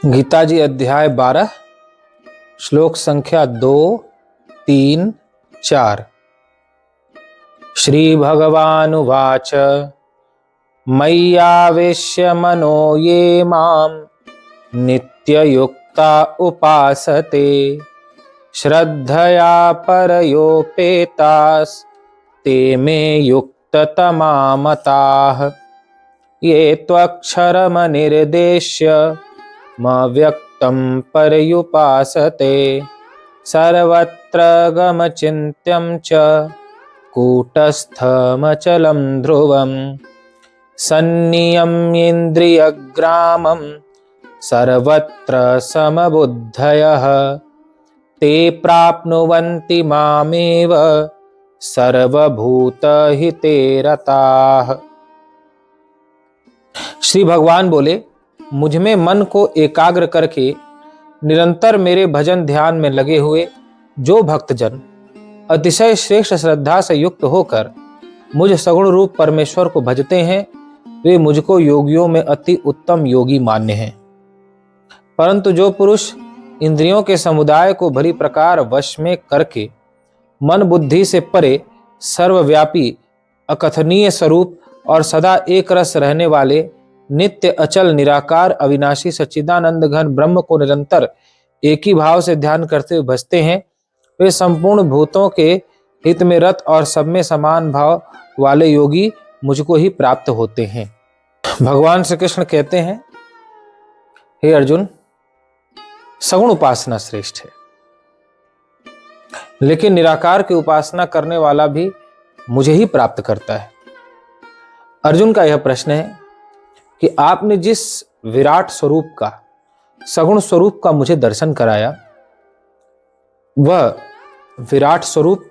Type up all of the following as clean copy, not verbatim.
गीता जी अध्याय 12 श्लोक संख्या 2, 3, 4। श्री भगवानुवाच मय्यावेश्य मनो ये मां नित्ययुक्ता उपासते श्रद्धया परयोपेतास् ते मे युक्ततमा मताः ये त्वक्षरमनिर्देश्य मव्यक्तं पर्युपासते सर्वत्र गमचिन्त्यं च कूटस्थमचलं ध्रुवं सन्नियम्येन्द्रियग्रामं सर्वत्र समबुद्धयः ते प्राप्नुवन्ति मामेव सर्वभूतहिते रताः। श्री भगवान बोले, मुझ में मन को एकाग्र करके निरंतर मेरे भजन ध्यान में लगे हुए जो भक्तजन अतिशय श्रेष्ठ श्रद्धा से युक्त होकर मुझ सगुण रूप परमेश्वर को भजते हैं, वे मुझको योगियों में अति उत्तम योगी मान्य हैं। परंतु जो पुरुष इंद्रियों के समुदाय को भली प्रकार वश में करके मन बुद्धि से परे सर्वव्यापी अकथनीय स्वरूप और सदा एक रस रहने वाले नित्य अचल निराकार अविनाशी सच्चिदानंद घन ब्रह्म को निरंतर एक ही भाव से ध्यान करते हुए भजते हैं, वे संपूर्ण भूतों के हित में रत और सब में समान भाव वाले योगी मुझको ही प्राप्त होते हैं। भगवान श्री कृष्ण कहते हैं, हे अर्जुन, सगुण उपासना श्रेष्ठ है, लेकिन निराकार की उपासना करने वाला भी मुझे ही प्राप्त करता है। अर्जुन का यह प्रश्न है कि आपने जिस विराट स्वरूप का, सगुण स्वरूप का मुझे दर्शन कराया, वह विराट स्वरूप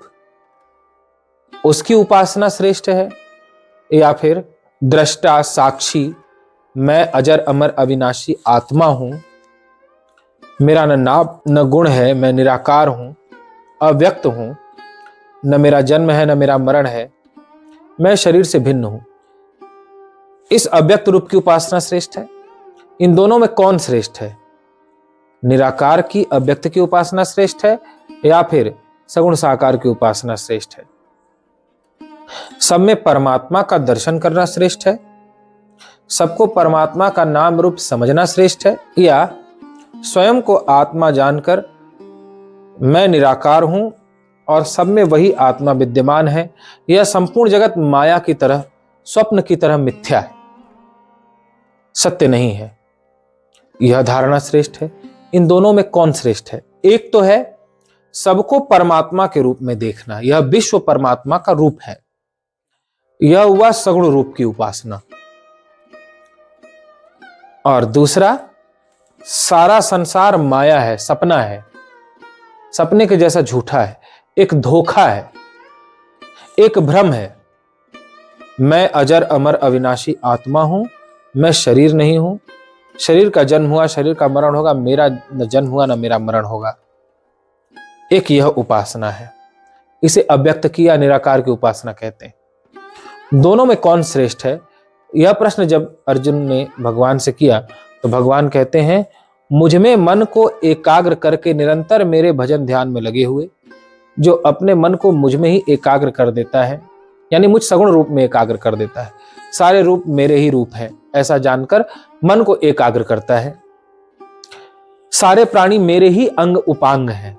उसकी उपासना श्रेष्ठ है या फिर दृष्टा साक्षी मैं अजर अमर अविनाशी आत्मा हूं, मेरा न नाम न गुण है, मैं निराकार हूं, अव्यक्त हूं, न मेरा जन्म है न मेरा मरण है, मैं शरीर से भिन्न हूं, इस अव्यक्त रूप की उपासना श्रेष्ठ है? इन दोनों में कौन श्रेष्ठ है? निराकार की अव्यक्त की उपासना श्रेष्ठ है या फिर सगुण साकार की उपासना श्रेष्ठ है? सब में परमात्मा का दर्शन करना श्रेष्ठ है? सबको परमात्मा का नाम रूप समझना श्रेष्ठ है या स्वयं को आत्मा जानकर मैं निराकार हूं और सब में वही आत्मा विद्यमान है, यह संपूर्ण जगत माया की तरह, स्वप्न की तरह मिथ्या है, सत्य नहीं है, यह धारणा श्रेष्ठ है? इन दोनों में कौन श्रेष्ठ है? एक तो है सबको परमात्मा के रूप में देखना, यह विश्व परमात्मा का रूप है, यह हुआ सगुण रूप की उपासना। और दूसरा, सारा संसार माया है, सपना है, सपने के जैसा झूठा है, एक धोखा है, एक भ्रम है। मैं अजर अमर अविनाशी आत्मा हूं, मैं शरीर नहीं हूं, शरीर का जन्म हुआ शरीर का मरण होगा, मेरा न जन्म हुआ न मेरा मरण होगा। एक यह उपासना है, इसे अव्यक्त की या निराकार की उपासना कहते हैं। दोनों में कौन श्रेष्ठ है? यह प्रश्न जब अर्जुन ने भगवान से किया तो भगवान कहते हैं, मुझ में मन को एकाग्र करके निरंतर मेरे भजन ध्यान में लगे हुए जो अपने मन को मुझ में ही एकाग्र कर देता है, यानी मुझ सगुण रूप में एकाग्र कर देता है, सारे रूप मेरे ही रूप हैं ऐसा जानकर मन को एकाग्र करता है, सारे प्राणी मेरे ही अंग उपांग हैं,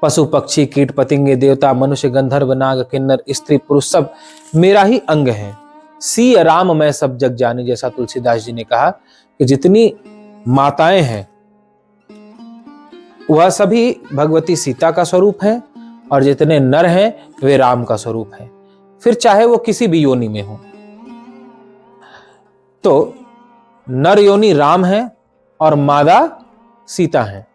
पशु पक्षी कीट पतंगे देवता मनुष्य गंधर्व नाग किन्नर स्त्री पुरुष सब मेरा ही अंग है, सी राम मैं सब जग जानी, जैसा तुलसीदास जी ने कहा कि जितनी माताएं हैं वह सभी भगवती सीता का स्वरूप है और जितने नर हैं वे राम का स्वरूप है, फिर चाहे वो किसी भी योनि में हो। तो नर योनि राम है और मादा सीता है।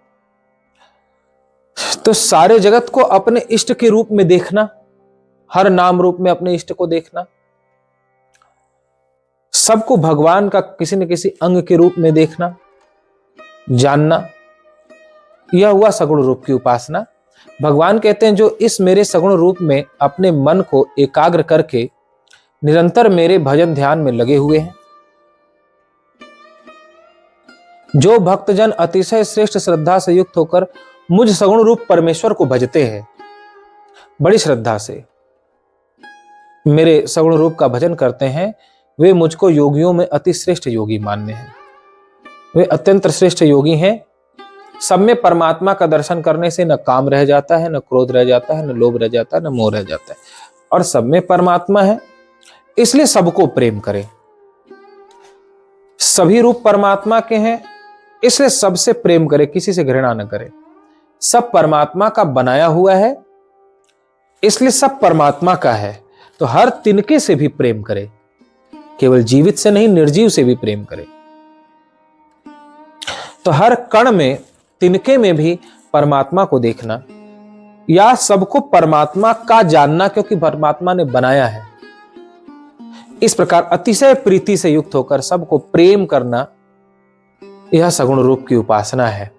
तो सारे जगत को अपने इष्ट के रूप में देखना, हर नाम रूप में अपने इष्ट को देखना, सबको भगवान का किसी न किसी अंग के रूप में देखना, जानना, यह हुआ सगुण रूप की उपासना। भगवान कहते हैं, जो इस मेरे सगुण रूप में अपने मन को एकाग्र करके निरंतर मेरे भजन ध्यान में लगे हुए हैं, जो भक्तजन अतिशय श्रेष्ठ श्रद्धा से युक्त होकर मुझ सगुण रूप परमेश्वर को भजते हैं, बड़ी श्रद्धा से मेरे सगुण रूप का भजन करते हैं, वे मुझको योगियों में अति श्रेष्ठ योगी मान्य हैं। वे अत्यंत श्रेष्ठ योगी हैं। सब में परमात्मा का दर्शन करने से न काम रह जाता है, न क्रोध रह जाता है, न लोभ रह जाता है, न मोह रह जाता है, और सब में परमात्मा है, इसलिए सबको प्रेम करें। सभी रूप परमात्मा के हैं, इसलिए सबसे प्रेम करे, किसी से घृणा न करे। सब परमात्मा का बनाया हुआ है, इसलिए सब परमात्मा का है, तो हर तिनके से भी प्रेम करे, केवल जीवित से नहीं, निर्जीव से भी प्रेम करे। तो हर कण में, तिनके में भी परमात्मा को देखना, या सबको परमात्मा का जानना, क्योंकि परमात्मा ने बनाया है। इस प्रकार अतिशय प्रीति से युक्त होकर सबको प्रेम करना, यह सगुण रूप की उपासना है।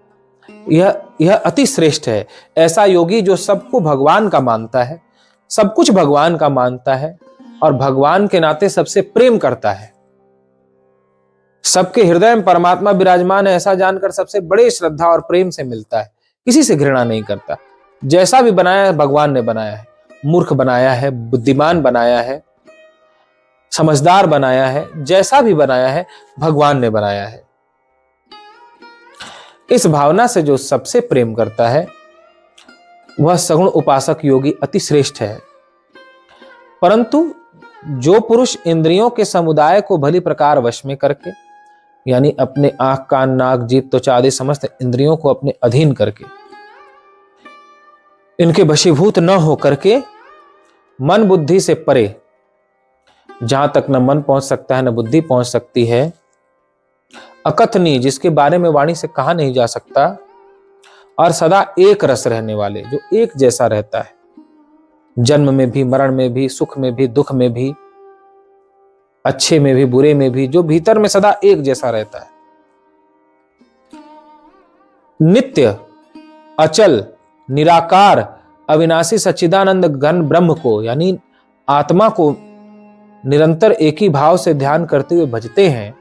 यह अति श्रेष्ठ है। ऐसा योगी जो सबको भगवान का मानता है, सब कुछ भगवान का मानता है, और भगवान के नाते सबसे प्रेम करता है। सबके हृदय में परमात्मा विराजमान है, ऐसा जानकर सबसे बड़े श्रद्धा और प्रेम से मिलता है, किसी से घृणा नहीं करता। जैसा भी बनाया है भगवान ने बनाया है, मूर्ख बनाया है, बुद्धिमान बनाया है, समझदार बनाया है, जैसा भी बनाया है भगवान ने बनाया है। इस भावना से जो सबसे प्रेम करता है, वह सगुण उपासक योगी अति श्रेष्ठ है। परंतु जो पुरुष इंद्रियों के समुदाय को भली प्रकार वश में करके, यानी अपने आंख, कान, नाक, जीभ, त्वचा आदि समस्त इंद्रियों को अपने अधीन करके, इनके वशीभूत न हो करके मन बुद्धि से परे, जहां तक न मन पहुंच सकता है न बुद्धि पहुंच सकती है, अकथनीय, जिसके बारे में वाणी से कहा नहीं जा सकता, और सदा एक रस रहने वाले, जो एक जैसा रहता है, जन्म में भी, मरण में भी, सुख में भी, दुख में भी, अच्छे में भी, बुरे में भी, जो भीतर में सदा एक जैसा रहता है, नित्य, अचल, निराकार, अविनाशी सच्चिदानंद घन ब्रह्म को, यानी आत्मा को निरंतर एक ही भाव से ध्यान करते हुए भजते हैं,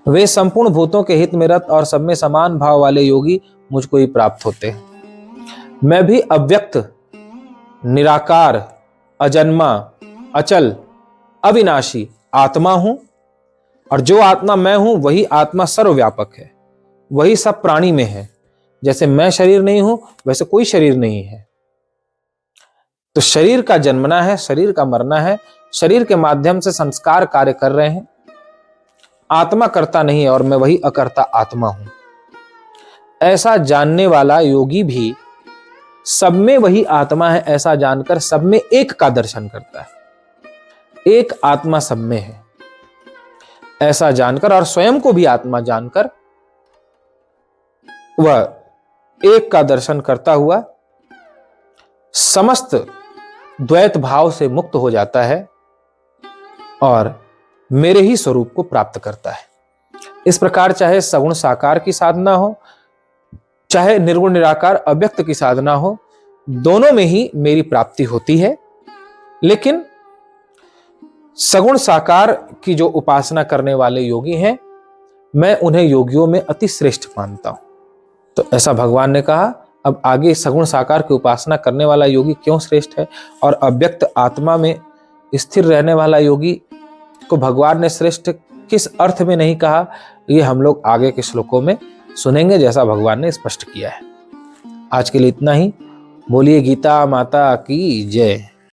वे संपूर्ण भूतों के हित में रत और सब में समान भाव वाले योगी मुझको ही प्राप्त होते हैं। मैं भी अव्यक्त, निराकार, अजन्मा, अचल, अविनाशी आत्मा हूं, और जो आत्मा मैं हूं वही आत्मा सर्वव्यापक है, वही सब प्राणी में है। जैसे मैं शरीर नहीं हूं, वैसे कोई शरीर नहीं है। तो शरीर का जन्मना है, शरीर का मरना है, शरीर के माध्यम से संस्कार कार्य कर रहे हैं, आत्मा करता नहीं है, और मैं वही अकर्ता आत्मा हूं। ऐसा जानने वाला योगी भी सब में वही आत्मा है ऐसा जानकर सब में एक का दर्शन करता है, एक आत्मा सब में है ऐसा जानकर, और स्वयं को भी आत्मा जानकर वह एक का दर्शन करता हुआ समस्त द्वैत भाव से मुक्त हो जाता है और मेरे ही स्वरूप को प्राप्त करता है। इस प्रकार चाहे सगुण साकार की साधना हो, चाहे निर्गुण निराकार अव्यक्त की साधना हो, दोनों में ही मेरी प्राप्ति होती है। लेकिन सगुण साकार की जो उपासना करने वाले योगी हैं, मैं उन्हें योगियों में अति श्रेष्ठ मानता हूं। तो ऐसा भगवान ने कहा। अब आगे सगुण साकार की उपासना करने वाला योगी क्यों श्रेष्ठ है और अव्यक्त आत्मा में स्थिर रहने वाला योगी को भगवान ने श्रेष्ठ किस अर्थ में नहीं कहा, ये हम लोग आगे के श्लोकों में सुनेंगे, जैसा भगवान ने स्पष्ट किया है। आज के लिए इतना ही। बोलिए गीता माता की जय।